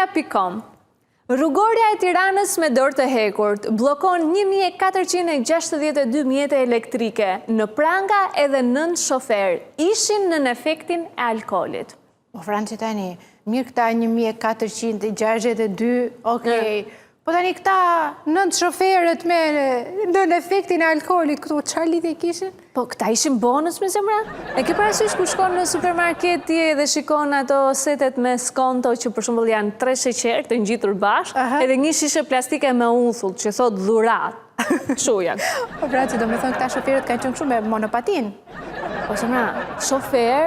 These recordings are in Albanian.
Media.com. Rrugorja e Tiranës me dorë të hekurt bllokon 1462 mjete elektrike. Në pranga edhe 9 shoferë ishin në efektin e alkoolit. Po, Franci, tani, mirë këta 1462, okej. Po tani këta 9 shoferët me në efektin e alkoolit, këtu çfarë lidhje kishin? Po, këta ishin bonus me zemra? E ke parasysh ku shkon në supermarket ti dhe shikon ato setet me skonto që për shembull janë 3 sheqer të ngjitur bashkë, edhe një shishe plastike me uthull që thot dhurat. Kështu janë. Po, Franci, do me thonë këta shoferët kanë qenë kështu me monopatin. Po, zemra, shofer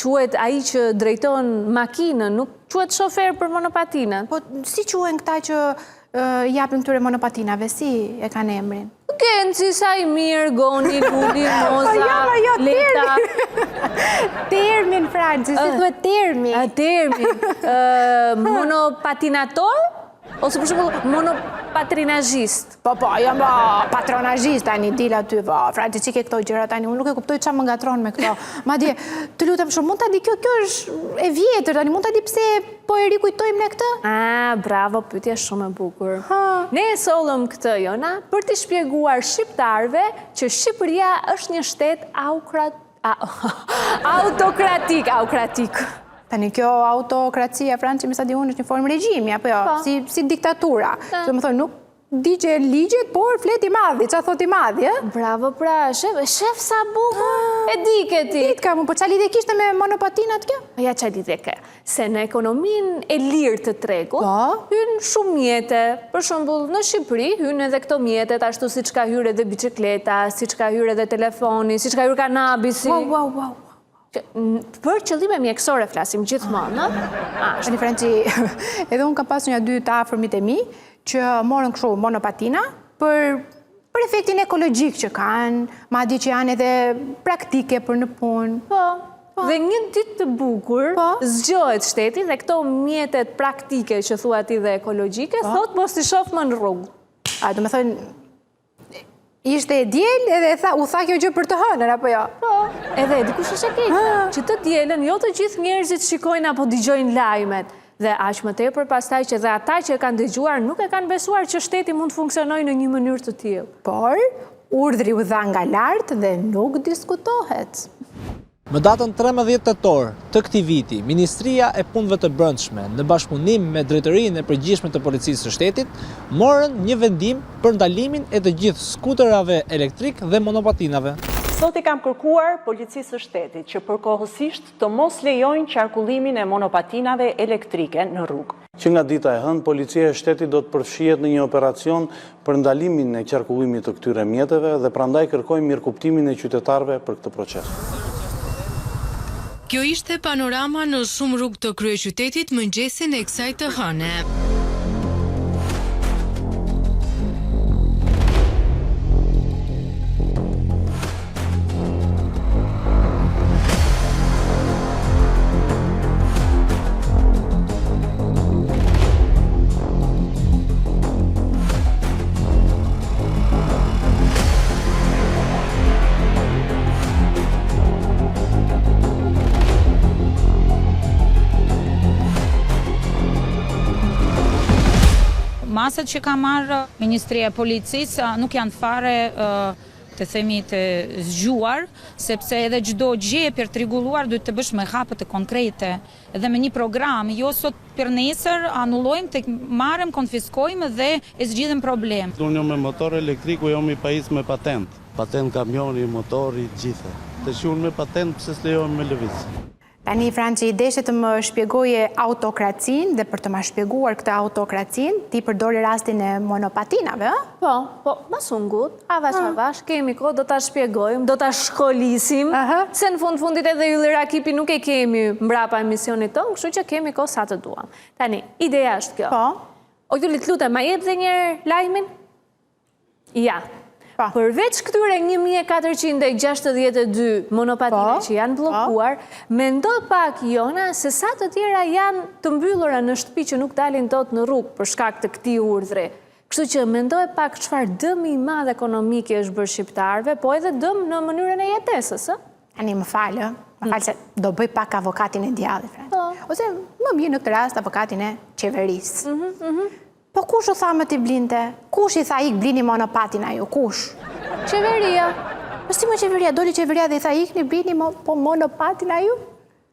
quhet ai që drejton makinën, nuk quhet shofer për monopatinën. Po, si quhen këta që japin këtyre monopatinave, si e kanë emrin? Genci, Sajmir, Goni, Luli, Moza, Leta. Termin, Franci, si thuhet termi? Termi. Monopatinator? Ose për shembull monopatrinazhist. Po, jam patronazhist tani dil aty, Franci, çike këto gjëra tani, unë nuk e kuptoj çfarë më ngatron me këto. Madje, të lutem shumë, mund ta di kjo është e vjetër tani, mund ta di pse po e rikujtojmë ne këtë? Bravo, pyetje shumë e bukur. Ne e sollëm këtë, Jona, për t'i shpjeguar shqiptarëve që Shqipëria është një shtet autokratik. Tani kjo autokracia, Franci, me sa di unë, është një formë regjimi, apo jo? Si diktatura. Që më thonë, nuk digje ligjet, por flet i madhi, qa thot i madhi, e? Bravo, pra, shef sa bukur, e di ke ti. Ditë ka mu, po qa lidhje kishte me monopatinat kjo? Ja, qa lidhje ke, se në ekonomin e lirë të tregut, hynë shumë mjete, për shembull në Shqipëri, hynë edhe këto mjetet, ashtu si që ka hyrë edhe bicikleta, si që ka hyrë edhe telefoni, si që ka hyrë kanabisi. Wow. Për qëllime mjekësore flasim gjithmonë, në? Ani, Franci, edhe unë kam pasur një dy të afërmit e mi, që morën kështu monopatina për efektin ekologjik që kanë, madje që janë edhe praktike për në punë. Po. Dhe një ditë të bukur, zgjohet shteti dhe këto mjetet praktike që thua ti dhe ekologjike, thot mos t'i shoh më në rrugë. Do me thënë, ishte e djel edhe u tha kjo gjë për të hënër, apo jo? Po, edhe dikush është e keq, që të dielën jo të gjithë njerëzit shikojnë apo dëgjojnë lajmet. Dhe aq më tepër pastaj që dhe ata që e kanë dëgjuar nuk e kanë besuar që shteti mund të funksionojë në një mënyrë të tillë. Por, urdhri u dha nga lart dhe nuk diskutohet. Më datën 13 tetor të këtij viti, Ministria e Punëve të Brendshme, në bashkëpunim me Drejtorinë e Përgjithshme të Policisë së Shtetit, morën një vendim për ndalimin e të gjithë skuterave elektrik dhe monopatinave. Sot i kam kërkuar Policisë së Shtetit që përkohësisht të mos lejojnë qarkullimin e monopatinave elektrike në rrugë. Që nga dita e hënë, Policia e Shtetit do të përfshihet në një operacion për ndalimin e qarkullimit të këtyre mjeteve dhe prandaj kërkojmë mirëkuptimin e qytetarëve për këtë proces. Kjo ishte panorama në shumë rrugë të kryeqytetit mëngjesin e kësaj të hëne. Masat që ka marrë Ministria e Policisë nuk janë fare të themi të zgjuar, sepse edhe çdo gjë për t'rregulluar duhet të bësh me hapë të konkrete dhe me një program, jo sot për nesër anullojmë, të marrëm, konfiskojmë dhe e zgjidhim problem. Unë jam me motor elektrik, jam i pajis me patent. Patent kamioni, motori, gjitha. Të që unë me patent, pse s'lejohem me lëviz. Tani, Franci, deshe të më shpjegoje autokracin dhe për të më shpjeguar këtë autokracin, ti përdori rastin e monopatinave, Po, mas ungut, avash, kemi ko, do t'a shpjegojmë, do t'a shkollisim, se në fundit edhe Ylli Rakipi nuk e kemi mbrapa emisionit tonë, kështu që kemi ko sa të duam. Tani, ideja është kjo. O Ylli, të lutem, ma jep dhe njerë lajmin? Ja. Përveç këtyre 1462 monopatine që janë blokuar, mendo pak, Jona, se sa të tjera janë të mbyllura në shtëpi që nuk dalin dot në rrugë për shkak të këtij urdhri. Kështu që mendoj pak çfarë dëmi i madh ekonomik është bërë shqiptarëve, po edhe dëm në mënyrën e jetesës, ë? Tani më falë se do bëj pak avokatin e djallit, Franci. ose më mirë në këtë rast avokatin e qeverisë. Po kush u tha më t'i blinte? Kush i tha ik blini monopatin aju? Kush? Qeveria. Po si më qeveria? Doli qeveria dhe i tha ikni blini monopatin aju?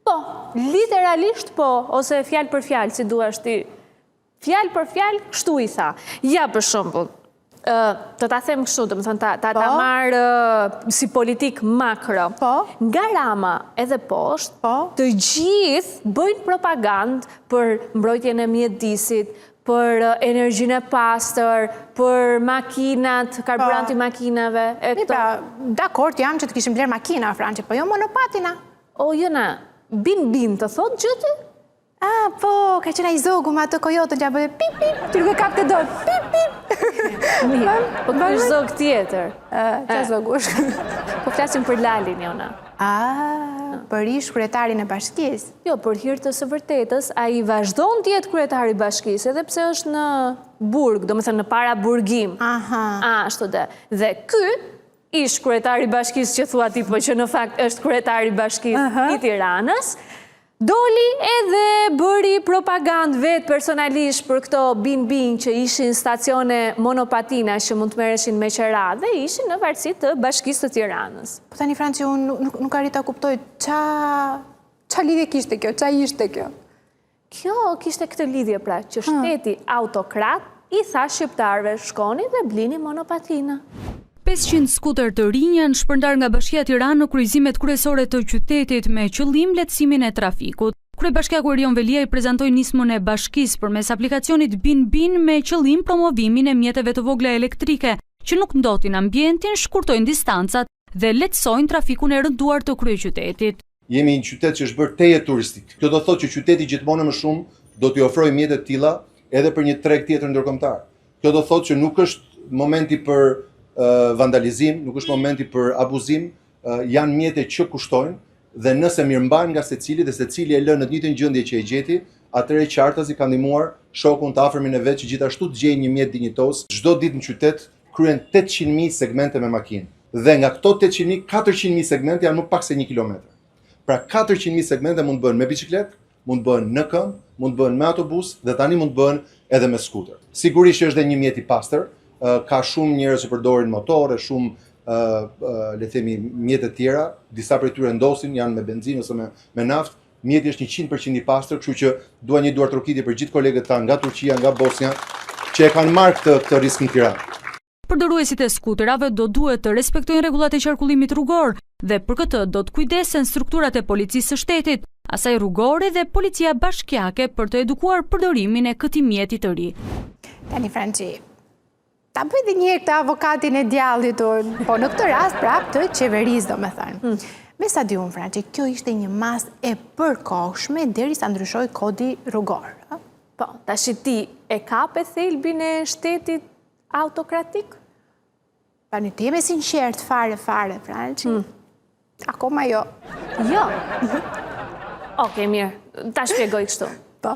Po, literalisht po, ose fjalë për fjalë, si duash ti. Fjalë për fjalë, kështu i tha. Ja, për shembull, të ta them kështu, do të thënë ta marr si politik makro. Nga Rama edhe poshtë, të gjithë bëjnë propagandë për mbrojtjen e mjedisit, për energjinë e pastër, për makinat, karburanti makinave. Dakord, jam që të kishim bler makina, Franqe, po jo monopatina. O, jona, bin të thot gjëtë? Po, ka qëra i zogu ma të kojotën që a bëjë pip, pip, që nuk e kap të dorë, pip, pip. Mirë, po të është zog tjetër. Që zogush? Po flasim për Lalin, jona. Për ish kryetarin e bashkisë? Jo, për hir të së vërtetës, a i vazhdon tjetë kryetari i bashkisë, edhe pse është në burg, do me thënë në para burgim. Ashtu dhe. Dhe ky, ish kryetari i bashkisë që thua ti, po që në fakt është kryetari i bashkisë i Tiranës, doli edhe bëri propagandë vetë personalisht për këto bin që ishin stacione monopatina që mund të merreshin me qera dhe ishin në varësi të bashkisë të Tiranës. Po tani Franci, unë nuk arrita kuptoj qa lidhje kishte kjo, qa ishte kjo? Kjo kishte këtë lidhje pra, që shteti autokrat i tha shqiptarëve shkoni dhe blini monopatina. 500 skuter të rinj janë shpërndar nga Bashkia e Tiranës në kryqëzimet kryesore të qytetit me qëllim lehtësimin e trafikut. Kryebashkiaku Erion Velia i prezantoi nismën e bashkisë përmes aplikacionit Bin me qëllim promovimin e mjeteve të vogla elektrike, që nuk ndotin ambientin, shkurtojnë distancat dhe lehtësojnë trafikun e rënduar të kryeqytetit. Jemi një qytet që është bërë teje turistik. Kjo do thotë që qyteti gjithmonë më shumë do t'i ofrojë mjete të tilla edhe për një treg tjetër ndërkombëtar. Kjo do thotë që nuk është momenti për vandalizim, nuk është momenti për abuzim, janë mjete që kushtojnë dhe nëse mirëmbajnë nga secili dhe secili e lë në të njëjtën gjendje që e gjeti, atëherë qartazi ka ndihmuar shokun të afërmin e vet që gjithashtu të gjejë një mjet dinjitos. Çdo ditë në qytet kryen 800.000 segmente me makinë dhe nga këto 800.000, 400.000 segmente janë më pak se 1 kilometër. Pra 400.000 segmente mund të bëhen me biçikletë, mund të bëhen në këmbë, mund të bëhen me autobus dhe tani mund të bëhen edhe me skuter. Sigurisht që është edhe një mjet i pastër. Ka shumë njerëz që përdorin motore, shumë le të themi mjete tjera, disa prej tyre ndosin janë me benzinë ose me naftë. Mjeti është 100% i pastër, kështu që dua një duartrokitje për gjithë kolegët tanë nga Turqia, nga Bosnia, që e kanë marrë këtë risk në Tiranë. Përdoruesit e skuterave do duhet të respektojnë rregullat e qarkullimit rrugor dhe për këtë do të kujdesen strukturat e policisë së shtetit, asaj rrugore dhe policia bashkiake për të edukuar përdorimin e këtij mjeti të ri. Tani Franci, ta bëj dhe një këtë avokatin e djallit, po në këtë rast prap të qeverisë, do me thënë. Me sa di unë, Franci, kjo ishte një mas e përkohshme derisa ndryshoi kodi rrugor. Po, tash ti e kape thelbin e shtetit autokratik? Tani ti jemi sinqert fare, Franci. Akoma jo. Jo. Oke, mirë, ta shpjegoj kështu. Po.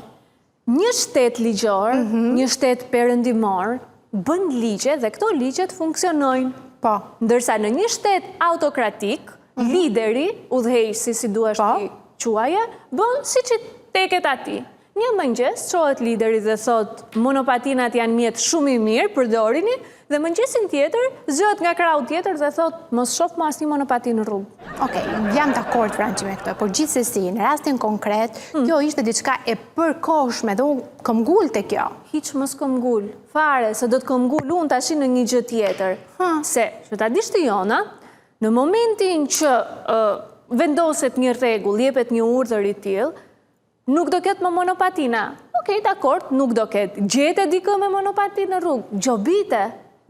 Një shtet ligjor, një shtet perëndimor, bën ligje dhe këto ligjet funksionojnë. Po. Ndërsa në një shtet autokratik, lideri, udhëheqësi si duash ti quaje, bën siç i teket atij. Një mëngjes çohet lideri dhe thot monopatinat janë mjet shumë i mirë, përdorini, dhe mëngjesin tjetër zgjohet nga krau tjetër dhe thot mos shoh më asnjë monopatin në rrugë. Okej, jam dakord Franci me këtë, por gjithsesi në rastin konkret, kjo ishte diçka e përkohshme dhe unë kam ngul te kjo. Hiç mos kam ngul. Fare se do të kam ngul unë tash në një gjë tjetër. Se, që ta dish ti Jona, në momentin që vendoset një rregull, jepet një urdhër i tillë, nuk do ketë më monopatina. Okej, dakord, nuk do ketë. Gjete dikë me monopatin në rrugë.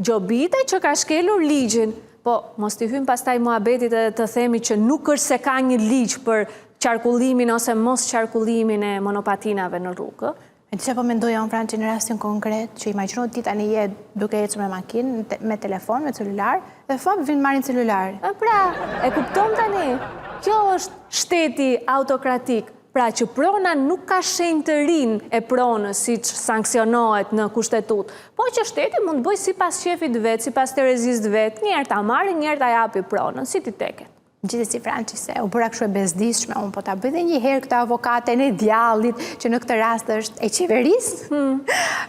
Gjobite që ka shkelur ligjin. Po, mos t'i hymë pastaj muhabetit edhe të themi që nuk është se ka një ligj për qarkullimin ose mos qarkullimin e monopatinave në rrugë. E që po mendoja unë Franci në rastin konkret, që imagino ti tani je duke ecur me makinë, me telefon, me celular, dhe fap vinë marrin celular. Pra, e kupton tani, kjo është shteti autokratik. Pra që prona nuk ka shenjë të rinë e pronës si që sankcionohet në kushtetut, po që shteti mund të bëjë si pas shefit vetë, si pas Terezis vetë, njerë ta marrë, njerë ta japi pronën, si ti teket. Gjithsesi Francisë, u bëra kështu e bezdishme, unë po ta bëj edhe një herë këtë avokaten e djallit, që në këtë rast është e qeverisë.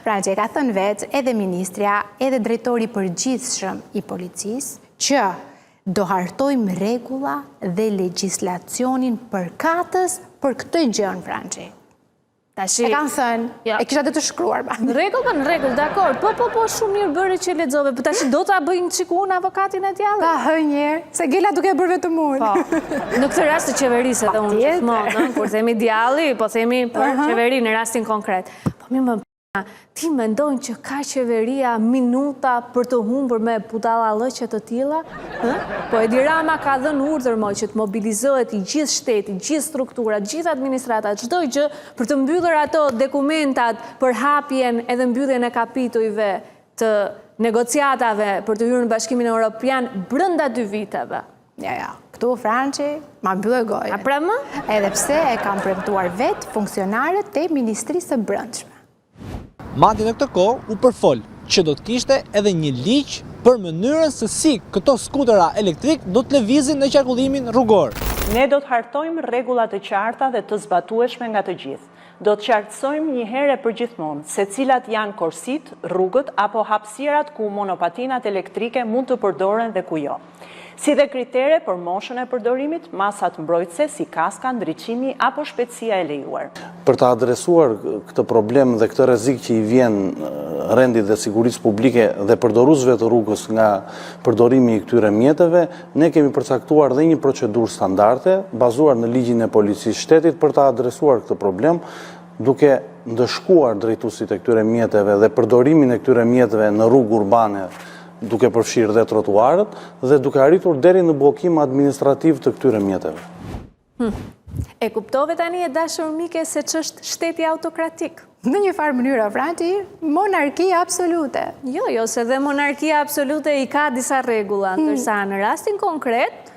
Franci ka thënë vetë edhe ministrja, edhe drejtori i përgjithshëm i policisë, që do hartojmë rregulla dhe legjislacionin përkatës për këtë gjën, Franci. Tashi. E kanë thënë, e kisha të shkruar ba. Në rregull, dakor. Po, shumë mirë bëri që lexove. Po tash do ta bëjnë çikuun avokatin e djallit. Pa hënjer, se Gela duke bërë vetëm unë. Po. Në këtë rast të qeverisë edhe unë gjithmonë, kur themi djalli, po themi për qeverinë në rastin konkret. Po mirë, ti mendojnë që ka qeveria minuta për të humbur me budallallëqe të tilla? Po Edi Rama ka dhënë urdhër që të mobilizohet i gjithë shteti, gjithë strukturat, gjithë administratat, çdo gjë për të mbyllur ato dokumentat për hapjen edhe mbylljen e kapitujve të negociatave për të hyrë në Bashkimin Evropian brenda 2 viteve. Ja, këtu Franci ma mbyllë gojën. A pra më? Edhe pse e kam premtuar vetë funksionarët e Ministrisë së Brendshme. Madje në këtë kohë u përfol që do të kishte edhe një ligj për mënyrën se si këto skutera elektrik do të lëvizin në qarkullimin rrugor. Ne do të hartojmë rregulla të qarta dhe të zbatueshme nga të gjithë. Do të qartësojmë një herë për gjithmonë se cilat janë korsit, rrugët apo hapësirat ku monopatinat elektrike mund të përdoren dhe ku jo. Si dhe kritere për moshën e përdorimit, masat mbrojtëse si kaska, ndriçimi apo shpejtësia e lejuar. Për të adresuar këtë problem dhe këtë rrezik që i vjen rendit dhe sigurisë publike dhe përdoruesve të rrugës nga përdorimi i këtyre mjeteve, ne kemi përcaktuar dhe një procedurë standarde bazuar në ligjin e policisë shtetit për të adresuar këtë problem, duke ndëshkuar drejtuesit e këtyre mjeteve dhe përdorimin e këtyre mjeteve në rrugë urbane, duke përfshirë dhe trotuarët dhe duke arritur deri në bllokim administrativ të këtyre mjeteve. E kuptove tani e dashur mike se ç'është shteti autokratik? Në një farë mënyrë, Franci, monarkia absolute. Jo, se dhe monarkia absolute i ka disa rregulla, ndërsa në rastin konkret,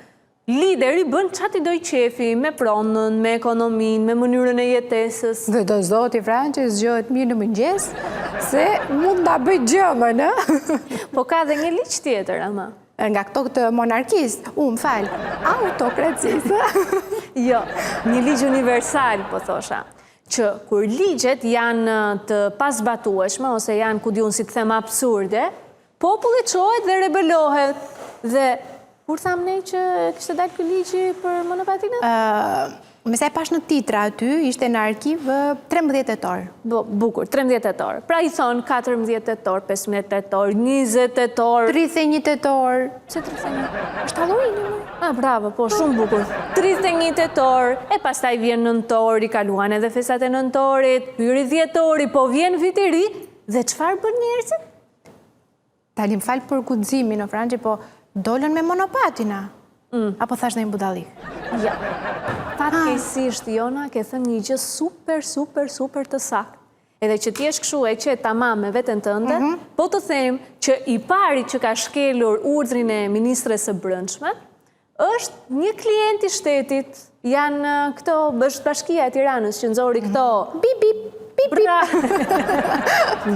lideri bën çati do i qefi me pronën, me ekonominë, me mënyrën e jetesës. Dhe do zoti Franci zgjohet mirë në mëngjes, se mund ta bëj gjëmën, Po ka dhe një ligj tjetër, ama. Nga këto këtë monarkisë, më fal, autokracisë. Jo, një ligj universal, po thosha, që kur ligjet janë të pasbatueshme, ose janë, ku diun si të them absurde, populli çohet dhe rebelohet. Dhe kur thamë ne që kishte dalë ky ligji për monopatinat? Me sa e pash në titra aty, ishte në arkiv 13 tetor. Bukur, 13 tetor. Pra i thonë 14 tetor, 15 tetor, 20 tetor. 31 tetor. Pse 31? Është Halloween. Bravo, po, shumë bukur. 31 tetor, e pastaj vjen nëntori, kaluan edhe festat e nëntorit, hyri dhjetori, po vjen viti i ri, dhe çfarë bën njerëzit? Tani më fal për guximin, në Franci, po dolën me monopatina. Apo thash në një budallik? Ja. Fatkeqësisht, Jona, ke thënë një gjë super të saktë. Edhe që ti jesh kështu e qetë tamam me veten tënde, po të them që i pari që ka shkelur urdhrin e ministres së Brendshme është një klient i shtetit. Janë këto Bashkia e Tiranës që nxori këto bip bip.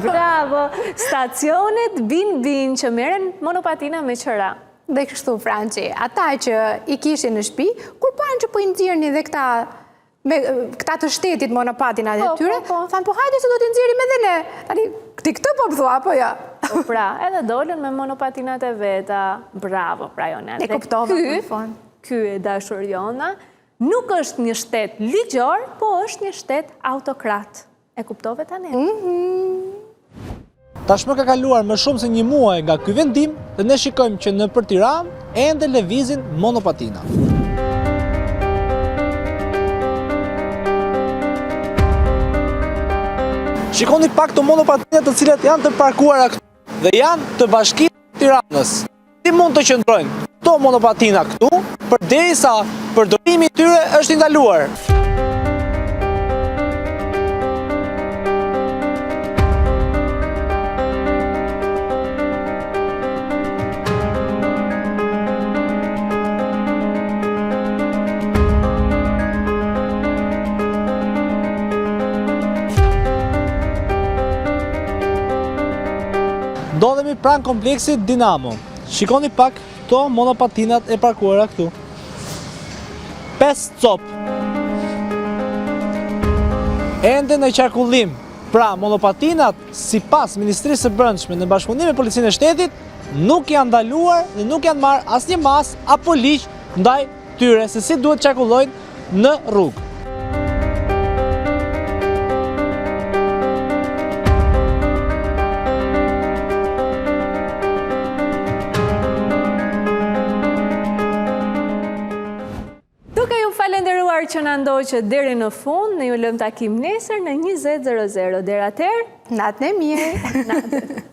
Bravo, stacionet bin që merren monopatina me qëra. Dhe kështu, Franci, ata që i kishin në shtëpi, kur panë që po i nxirrnin dhe këta të shtetit monopatinat e tyre, thanë, po hajde se do t'i nxjerrim edhe ne. Tani, këtë po thua, apo jo? Po pra, edhe dolën me monopatinat e veta. Bravo, pra Jona. E kuptova në fund. Ky e dashur Jona, nuk është një shtet ligjor, po është një shtet autokrat. E kuptove tani? Tashmë ka kaluar më shumë se një muaj nga ky vendim dhe ne shikojmë që nëpër Tiranë ende lëvizin monopatina. Shikoni pak të monopatinat të cilat janë të parkuara këtu dhe janë të Bashkisë së Tiranës. Si mund të qëndrojnë këto monopatina këtu përderisa përdorimi i tyre është i ndaluar? Ndodhemi pranë kompleksit Dinamo. Shikoni pak këto monopatinat e parkuara këtu. 5 copë. Ende në qarkullim, pra monopatinat, sipas Ministrisë së Brendshme në bashkëpunim me Policinë e Shtetit, nuk janë ndaluar dhe nuk janë marrë asnjë mas apo ligj ndaj tyre se si duhet qarkullojnë në rrugë. Falenderuar që na ndoqët deri në fund, ne ju lëm takim nesër në 20:00. Deri atëherë, natën e mirë. Natën.